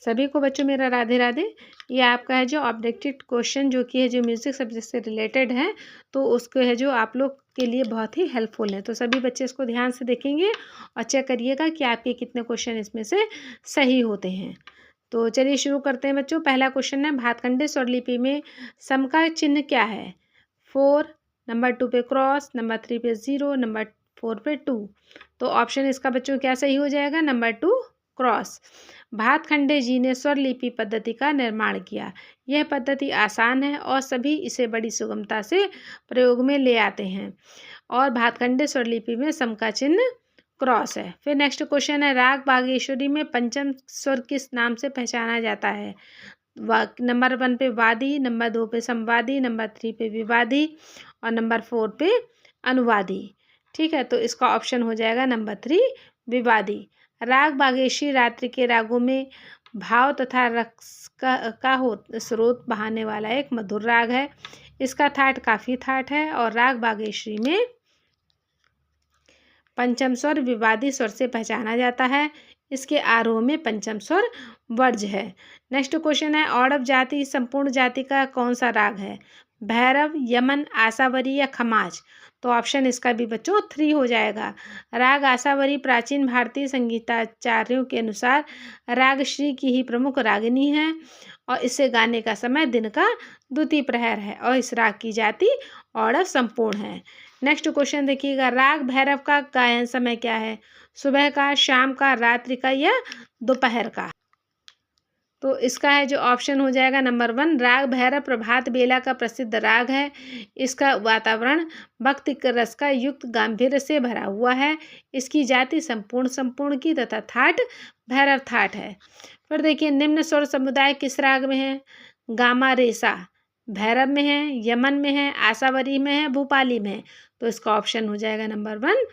सभी को बच्चों मेरा राधे राधे। ये आपका है जो ऑब्जेक्टिव क्वेश्चन जो कि है जो म्यूज़िक सब्जेक्ट से रिलेटेड है, तो उसको है जो आप लोग के लिए बहुत ही हेल्पफुल है। तो सभी बच्चे इसको ध्यान से देखेंगे और चेक करिएगा कि आपके कितने क्वेश्चन इसमें से सही होते हैं। तो चलिए शुरू करते हैं बच्चों। पहला क्वेश्चन है, भातखंडे स्वरलिपि में सम का चिन्ह क्या है? 4, नंबर 2 पे क्रॉस, नंबर 3 पे 0, नंबर 4 पे 2। तो ऑप्शन इसका बच्चों क्या सही हो जाएगा? Number 2 cross. भातखंडे जी ने स्वरलिपि पद्धति का निर्माण किया। यह पद्धति आसान है और सभी इसे बड़ी सुगमता से प्रयोग में ले आते हैं। और भातखंडे स्वरलिपि में सम का चिन्ह क्रॉस है। फिर नेक्स्ट क्वेश्चन है, राग बागेश्वरी में पंचम स्वर किस नाम से पहचाना जाता है? नंबर 1 पे वादी, नंबर 2 पे संवादी, नंबर 3 पे विवादी और नंबर 4 पे अनुवादी। ठीक है, तो इसका ऑप्शन हो जाएगा नंबर 3 विवादी। राग बागेश्वरी रात्रि के रागों में भाव तथा रस का स्रोत बहाने वाला एक मधुर राग है। इसका ठाट काफ़ी ठाट है और राग बागेश्वरी में पंचम स्वर विवादी स्वर से पहचाना जाता है। इसके आरोह में पंचम स्वर वर्ज है। नेक्स्ट क्वेश्चन है, औडव जाति संपूर्ण जाति का कौन सा राग है? भैरव, यमन, आसावरी या खमाज? तो ऑप्शन इसका भी बच्चों 3 हो जाएगा। राग आसावरी प्राचीन भारतीय संगीताचार्यों के अनुसार रागश्री की ही प्रमुख रागिनी है और इसे गाने का समय दिन का द्वितीय प्रहर है और इस राग की जाति औडव संपूर्ण है। नेक्स्ट क्वेश्चन देखिएगा, राग भैरव का गायन समय क्या है? सुबह का, शाम का, रात्रि का या दोपहर का? तो इसका है जो ऑप्शन हो जाएगा नंबर 1 राग भैरव प्रभात बेला का प्रसिद्ध राग है। इसका वातावरण भक्ति रस का युक्त गांधीर्य से भरा हुआ है। इसकी जाति संपूर्ण की तथा थाट भैरव थाट है। फिर देखिए, निम्न स्वर समुदाय किस राग में है? गामा रेसा भैरव में है, यमन में है, आसावरी में है, भूपाली में है। तो इसका ऑप्शन हो जाएगा नंबर 1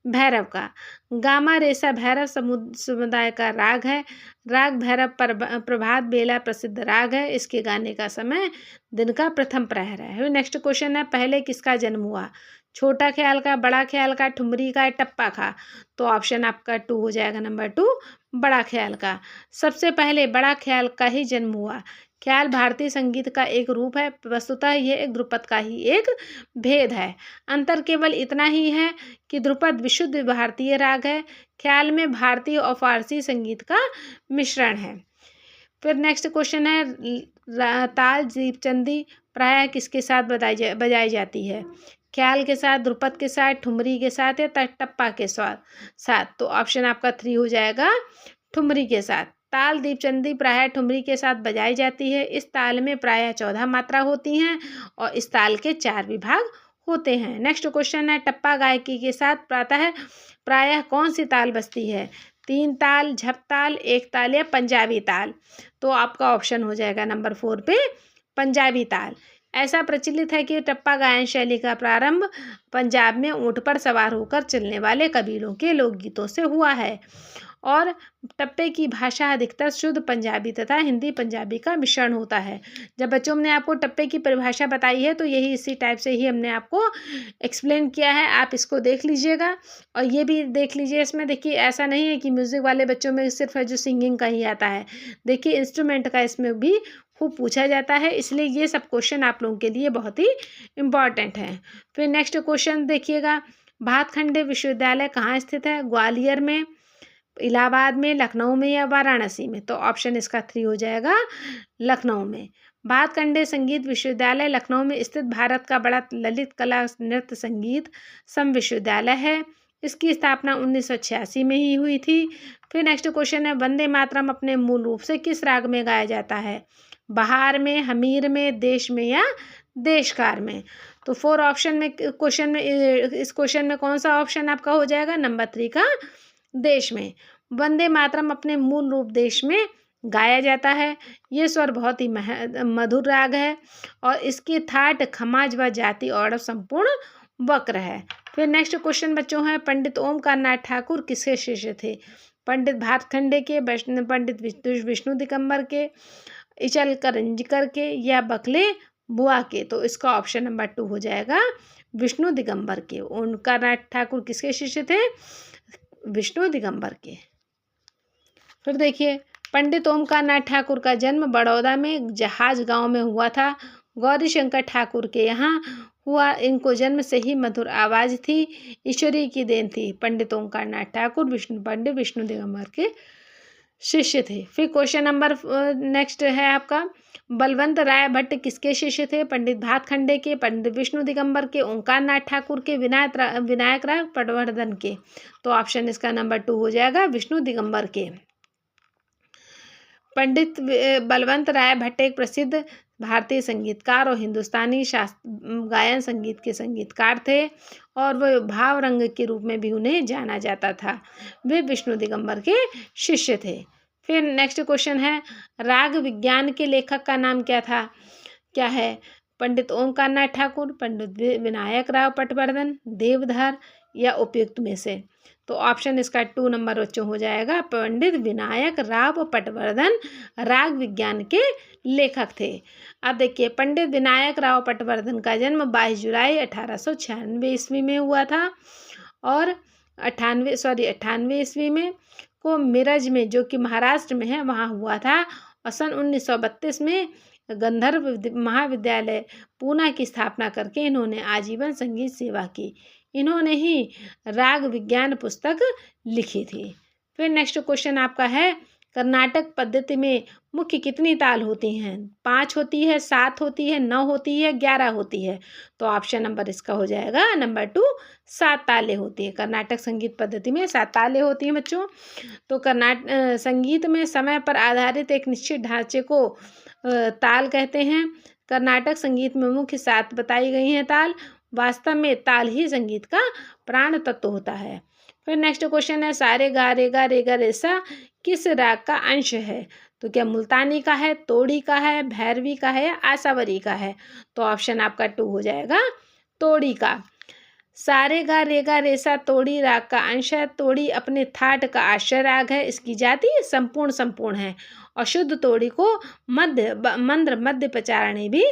भैरव का। गामा रेसा भैरव समुदाय का राग है। राग भैरव प्रभात बेला प्रसिद्ध राग है। इसके गाने का समय दिन का प्रथम प्रहर है। नेक्स्ट क्वेश्चन है, पहले किसका जन्म हुआ? छोटा ख्याल का, बड़ा ख्याल का, ठुमरी का, टप्पा का? तो ऑप्शन आपका 2 हो जाएगा नंबर 2 बड़ा ख्याल का। सबसे पहले बड़ा ख्याल का ही जन्म हुआ। ख्याल भारतीय संगीत का एक रूप है। वस्तुतः यह एक ध्रुपद का ही एक भेद है। अंतर केवल इतना ही है कि ध्रुपद विशुद्ध भारतीय राग है, ख्याल में भारतीय और फारसी संगीत का मिश्रण है। फिर नेक्स्ट क्वेश्चन है, ताल दीपचंदी प्रायः किसके साथ बजाई जाती है? ख्याल के साथ, ध्रुपद के साथ, ठुमरी के साथ या टप्पा के साथ? तो ऑप्शन आपका 3 हो जाएगा ठुमरी के साथ। ताल दीपचंदी प्रायः ठुमरी के साथ बजाई जाती है। इस ताल में प्रायः 14 मात्रा होती हैं और इस ताल के 4 विभाग होते हैं। नेक्स्ट क्वेश्चन है, टप्पा गायकी के साथ प्रायः कौन सी ताल बजती है? 3 ताल, झप ताल, 1 ताल या पंजाबी ताल? तो आपका ऑप्शन हो जाएगा नंबर 4 पे पंजाबी ताल। ऐसा प्रचलित है कि टप्पा गायन शैली का प्रारंभ पंजाब में ऊँट पर सवार होकर चलने वाले कबीलों के लोकगीतों से हुआ है और टप्पे की भाषा अधिकतर शुद्ध पंजाबी तथा हिंदी पंजाबी का मिश्रण होता है। जब बच्चों हमने आपको टप्पे की परिभाषा बताई है तो यही इसी टाइप से ही हमने आपको एक्सप्लेन किया है। आप इसको देख लीजिएगा और ये भी देख लीजिए। इसमें देखिए ऐसा नहीं है कि म्यूज़िक वाले बच्चों में सिर्फ है जो सिंगिंग का ही आता है। देखिए इंस्ट्रूमेंट का इसमें भी खूब पूछा जाता है, इसलिए ये सब क्वेश्चन आप लोगों के लिए बहुत ही इम्पॉर्टेंट है। फिर नेक्स्ट क्वेश्चन देखिएगा, भातखंडे विश्वविद्यालय कहाँ स्थित है? ग्वालियर में, इलाहाबाद में, लखनऊ में या वाराणसी में? तो ऑप्शन इसका 3 हो जाएगा लखनऊ में। भातखंडे संगीत विश्वविद्यालय लखनऊ में स्थित भारत का बड़ा ललित कला नृत्य संगीत विश्वविद्यालय है। इसकी स्थापना 1986 में ही हुई थी। फिर नेक्स्ट क्वेश्चन है, वंदे मातरम अपने मूल रूप से किस राग में गाया जाता है? बहार में, हमीर में, देश में या देशकार में? तो 4 ऑप्शन में क्वेश्चन में इस क्वेश्चन में कौन सा ऑप्शन आपका हो जाएगा? नंबर 3 का देश में। वंदे मातरम अपने मूल रूप देश में गाया जाता है। ये स्वर बहुत ही मधुर राग है और इसकी थाट खमाज व जाति औडव संपूर्ण वक्र है। फिर नेक्स्ट क्वेश्चन बच्चों है, पंडित ओमकारनाथ ठाकुर किसके शिष्य थे? पंडित भातखंडे के, पंडित विष्णु दिगंबर के, इचल करंजकर के या बकले बुआ के? तो इसका ऑप्शन नंबर 2 हो जाएगा विष्णु दिगंबर के। ओमकारनाथ ठाकुर किसके शिष्य थे? विष्णु दिगंबर के। फिर देखिए, पंडित ओमकारनाथ ठाकुर का जन्म बड़ौदा में जहाज गांव में हुआ था। गौरीशंकर ठाकुर के यहाँ हुआ। इनको जन्म से ही मधुर आवाज़ थी, ईश्वरी की देन थी। पंडित ओमकारनाथ ठाकुर पंडित विष्णु दिगंबर के शिष्य थे। फिर क्वेश्चन नंबर नेक्स्ट है आपका, बलवंत राय भट्ट किसके शिष्य थे? पंडित भातखंडे के, पंडित विष्णु दिगंबर के, ओंकारनाथ ठाकुर के, विनायक राय पटवर्धन के। तो ऑप्शन इसका नंबर 2 हो जाएगा, विष्णु दिगंबर के। पंडित बलवंत राय भट्ट एक प्रसिद्ध भारतीय संगीतकार और हिंदुस्तानी गायन संगीत के संगीतकार थे और वह भाव रंग के रूप में भी उन्हें जाना जाता था। वे विष्णु दिगंबर के शिष्य थे। फिर नेक्स्ट क्वेश्चन है, राग विज्ञान के लेखक का नाम क्या है? पंडित ओमकारनाथ ठाकुर, पंडित विनायक राव पटवर्धन, देवधर या उपयुक्त में से। तो ऑप्शन इसका 2 नंबर बच्चों हो जाएगा, पंडित विनायक राव पटवर्धन राग विज्ञान के लेखक थे। अब देखिए, पंडित विनायक राव पटवर्धन का जन्म 22 जुलाई 1896 ईस्वी में हुआ था और 98 ईस्वी में को मिरज में, जो कि महाराष्ट्र में है, वहाँ हुआ था। और सन 1932 में गंधर्व महाविद्यालय पूना की स्थापना करके इन्होंने आजीवन संगीत सेवा की। इन्होंने ही राग विज्ञान पुस्तक लिखी थी। फिर नेक्स्ट क्वेश्चन आपका है, कर्नाटक पद्धति में मुख्य कितनी ताल होती हैं? 5 होती है, 7 होती है, 9 होती है, 11 होती है। तो ऑप्शन नंबर इसका हो जाएगा नंबर 2, 7 तालें होती है। कर्नाटक संगीत पद्धति में 7 तालें होती हैं बच्चों। तो संगीत में समय पर आधारित एक निश्चित ढांचे को ताल कहते हैं। कर्नाटक संगीत में मुख्य 7 बताई गई हैं ताल। वास्तव में ताल ही संगीत का प्राण तत्व होता है। फिर नेक्स्ट क्वेश्चन है, सारे गा रेगा रेसा किस राग का अंश है? तो क्या मुल्तानी का है, तोड़ी का है, भैरवी का है या आसावरी का है? तो ऑप्शन आपका 2 हो जाएगा, तोड़ी का। सारे गा रेगा रेसा तोड़ी राग का अंश है। तोड़ी अपने थाट का आश्रय राग है। इसकी जाति संपूर्ण है और शुद्ध तोड़ी को मंद्र मध्य पचारणी भी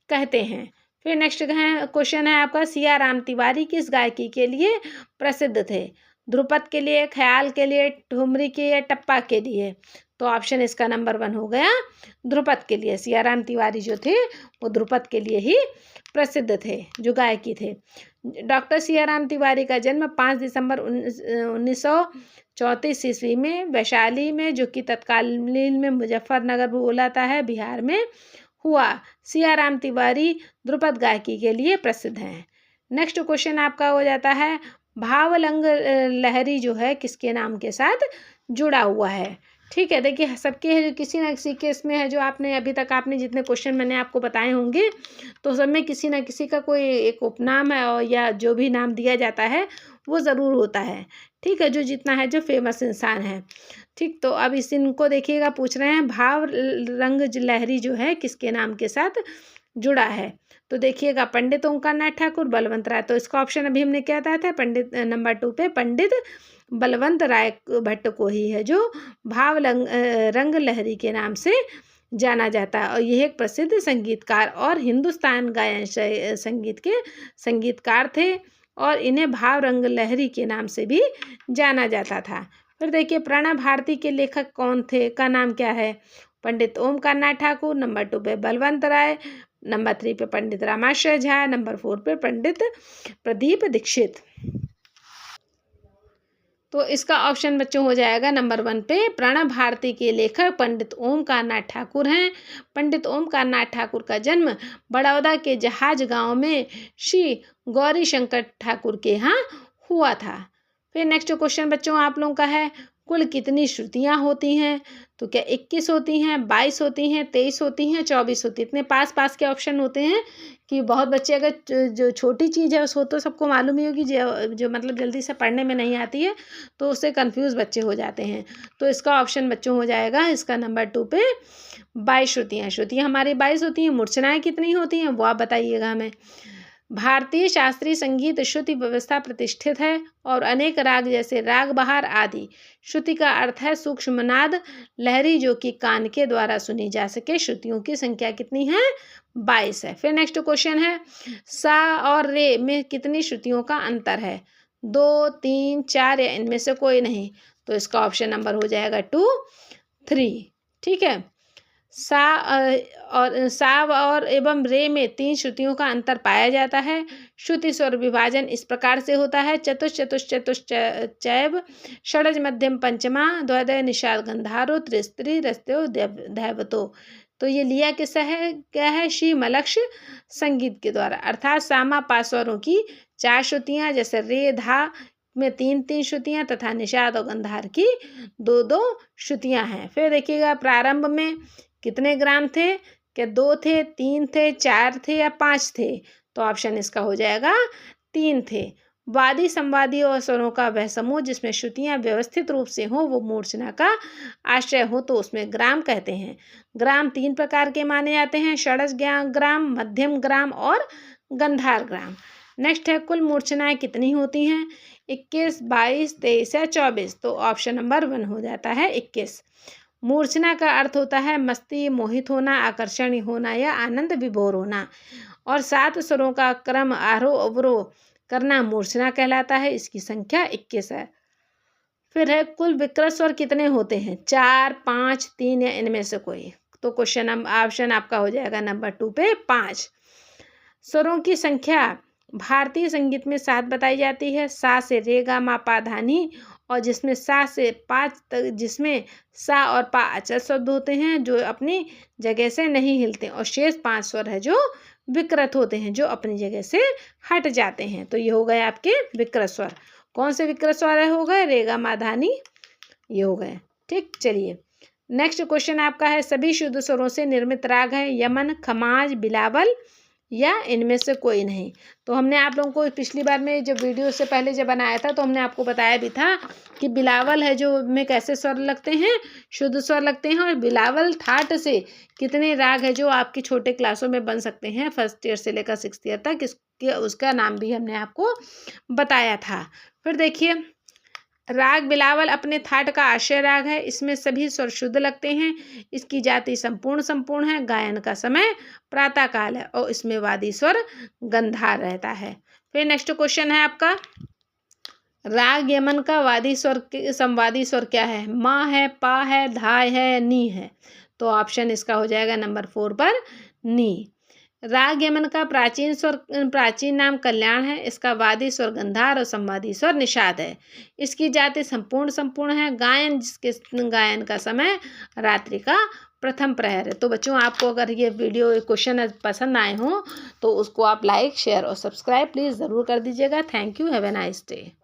कहते हैं। फिर नेक्स्ट क्वेश्चन है आपका, सियाराम तिवारी किस गायकी के लिए प्रसिद्ध थे? ध्रुपद के लिए, ख्याल के लिए, ठुमरी के या टप्पा के लिए? तो ऑप्शन इसका नंबर 1 हो गया, ध्रुपद के लिए। सियाराम तिवारी जो थे वो ध्रुपद के लिए ही प्रसिद्ध थे, जो गायकी थे। डॉक्टर सियाराम तिवारी का जन्म 5 दिसंबर 1934 ईस्वी में वैशाली में, जो कि तत्कालीन में मुजफ्फरनगर बोला जाता है, बिहार में हुआ। सियाराम तिवारी ध्रुपद गायकी के लिए प्रसिद्ध हैं। नेक्स्ट क्वेश्चन आपका हो जाता है, भावरंग लहरी जो है किसके नाम के साथ जुड़ा हुआ है? ठीक है, देखिए सबके है, जो किसी न किसी केस में है, जो आपने अभी तक आपने जितने क्वेश्चन मैंने आपको बताए होंगे तो सब में किसी न किसी का कोई एक उपनाम है और या जो भी नाम दिया जाता है वो ज़रूर होता है। ठीक है, जो जितना है, जो फेमस इंसान है। ठीक, तो अब इनको देखिएगा, पूछ रहे हैं भाव रंग लहरी जो है किसके नाम के साथ जुड़ा है? तो देखिएगा, पंडित ओमकारनाथ ठाकुर, बलवंत राय। तो इसका ऑप्शन अभी हमने क्या बताया था, पंडित नंबर 2 पे पंडित बलवंत राय भट्ट को ही है जो भाव रंग लहरी के नाम से जाना जाता है। और यह एक प्रसिद्ध संगीतकार और हिंदुस्तान गायन संगीत के संगीतकार थे और इन्हें भाव रंग लहरी के नाम से भी जाना जाता था। फिर देखिए, प्रणव भारती के लेखक कौन थे, का नाम क्या है? पंडित ओमकारनाथ ठाकुर, नंबर 2 पे बलवंत राय, नंबर 3 पे पंडित रामाश्रय झा, नंबर 4 पे पंडित प्रदीप दीक्षित। तो इसका ऑप्शन बच्चों हो जाएगा नंबर 1 पे, प्रणव भारती के लेखक पंडित ओमकारनाथ ठाकुर हैं। पंडित ओमकारनाथ ठाकुर का जन्म बड़ौदा के जहाज गांव में श्री गौरीशंकर ठाकुर के यहाँ हुआ था। फिर नेक्स्ट क्वेश्चन बच्चों आप लोगों का है, कुल कितनी श्रुतियाँ होती हैं? तो क्या 21 होती हैं, 22 होती हैं, 23 होती हैं, 24 होती हैं? इतने पास के ऑप्शन होते हैं कि बहुत बच्चे, अगर जो छोटी चीज़ है उसको तो सबको मालूम ही होगी, जो मतलब जल्दी से पढ़ने में नहीं आती है तो उससे कंफ्यूज बच्चे हो जाते हैं। तो इसका ऑप्शन बच्चों हो जाएगा इसका नंबर 2 पे 22 श्रुतियाँ हमारी 22 होती हैं। मूर्छनाएँ कितनी होती हैं वो आप बताइएगा हमें। भारतीय शास्त्रीय संगीत श्रुति व्यवस्था प्रतिष्ठित है और अनेक राग जैसे राग बहार आदि। श्रुति का अर्थ है सूक्ष्म नाद लहरी जो कि कान के द्वारा सुनी जा सके। श्रुतियों की संख्या कितनी है? 22 है। फिर नेक्स्ट क्वेश्चन है, सा और रे में कितनी श्रुतियों का अंतर है? 2, 3, 4 या इनमें से कोई नहीं? तो इसका ऑप्शन नंबर हो जाएगा 2, 3। ठीक है। सा और एवं रे में 3 श्रुतियों का अंतर पाया जाता है। श्रुति स्वर विभाजन इस प्रकार से होता है: चैव, षडज मध्यम पंचमा, द्वैदय निषाद गंधारो, त्रिस्त्री रस्त्यो दैवतो। तो ये लिया किससे है, क्या है, श्री मलक्ष संगीत के द्वारा। अर्थात सामा पा स्वरों की 4 श्रुतियां, जैसे रे धा में 3-3 श्रुतियां तथा निषाद और गंधार की 2-2 श्रुतियां हैं। फिर देखिएगा प्रारंभ में कितने ग्राम थे, क्या 2 थे, 3 थे, 4 थे या 5 थे? तो ऑप्शन इसका हो जाएगा 3 थे। वादी संवादी और स्वरों का वह समूह जिसमें श्रुतियां व्यवस्थित रूप से हो वो मूर्छना का आश्रय हो, तो उसमें ग्राम कहते हैं। ग्राम 3 प्रकार के माने जाते हैं: षडज ग्राम, मध्यम ग्राम और गंधार ग्राम। नेक्स्ट है, कुल मूर्छनाएं कितनी होती हैं? 21, 22, 23 या 24? तो ऑप्शन नंबर 1 हो जाता है 21। मूर्छना का अर्थ होता है मस्ती, मोहित होना, आकर्षण होना या आनंद विभोर होना। और 7 स्वरों का क्रम आरोह अवरोह करना मूर्छना कहलाता है। इसकी संख्या 21 है। फिर है, कुल विकृत स्वर कितने होते हैं? 4, 5, 3 या इनमें से कोई? तो ऑप्शन आपका हो जाएगा नंबर 2 पे 5। स्वरों की संख्या भारतीय संगीत में 7 बताई जाती है। सा से रे गा मा पा धा नी, और जिसमें सा से 5 तक, जिसमें सा और पा अचल शब्द होते हैं जो अपनी जगह से नहीं हिलते, और शेष 5 स्वर है जो विकृत होते हैं, जो अपनी जगह से हट जाते हैं। तो ये हो गए आपके विकृत स्वर। कौन से विकृत स्वर हो गए? रे गा मा धा नी, ये हो गए। ठीक, चलिए नेक्स्ट क्वेश्चन आपका है, सभी शुद्ध स्वरों से निर्मित राग है यमन, खमाज, बिलावल या इनमें से कोई नहीं? तो हमने आप लोगों को पिछली बार में जब वीडियो से पहले जब बनाया था तो हमने आपको बताया भी था कि बिलावल है जो में कैसे स्वर लगते हैं, शुद्ध स्वर लगते हैं, और बिलावल ठाट से कितने राग है जो आपकी छोटे क्लासों में बन सकते हैं, 1st ईयर से लेकर 6th ईयर तक, इसके उसका नाम भी हमने आपको बताया था। फिर देखिए, राग बिलावल अपने थाट का आश्रय राग है। इसमें सभी स्वर शुद्ध लगते हैं। इसकी जाति संपूर्ण है। गायन का समय प्रातः काल है और इसमें वादी स्वर गंधार रहता है। फिर नेक्स्ट क्वेश्चन है आपका, राग यमन का वादी स्वर संवादी स्वर क्या है? माँ है, पा है, धा है, नी है? तो ऑप्शन इसका हो जाएगा नंबर 4 पर नी। राग यमन का प्राचीन नाम कल्याण है। इसका वादी स्वर गंधार और संवादी स्वर निषाद है। इसकी जाति संपूर्ण है। गायन का समय रात्रि का प्रथम प्रहर है। तो बच्चों, आपको अगर ये वीडियो क्वेश्चन पसंद आए हों तो उसको आप लाइक, शेयर और सब्सक्राइब प्लीज़ ज़रूर कर दीजिएगा। Thank you, have a nice day.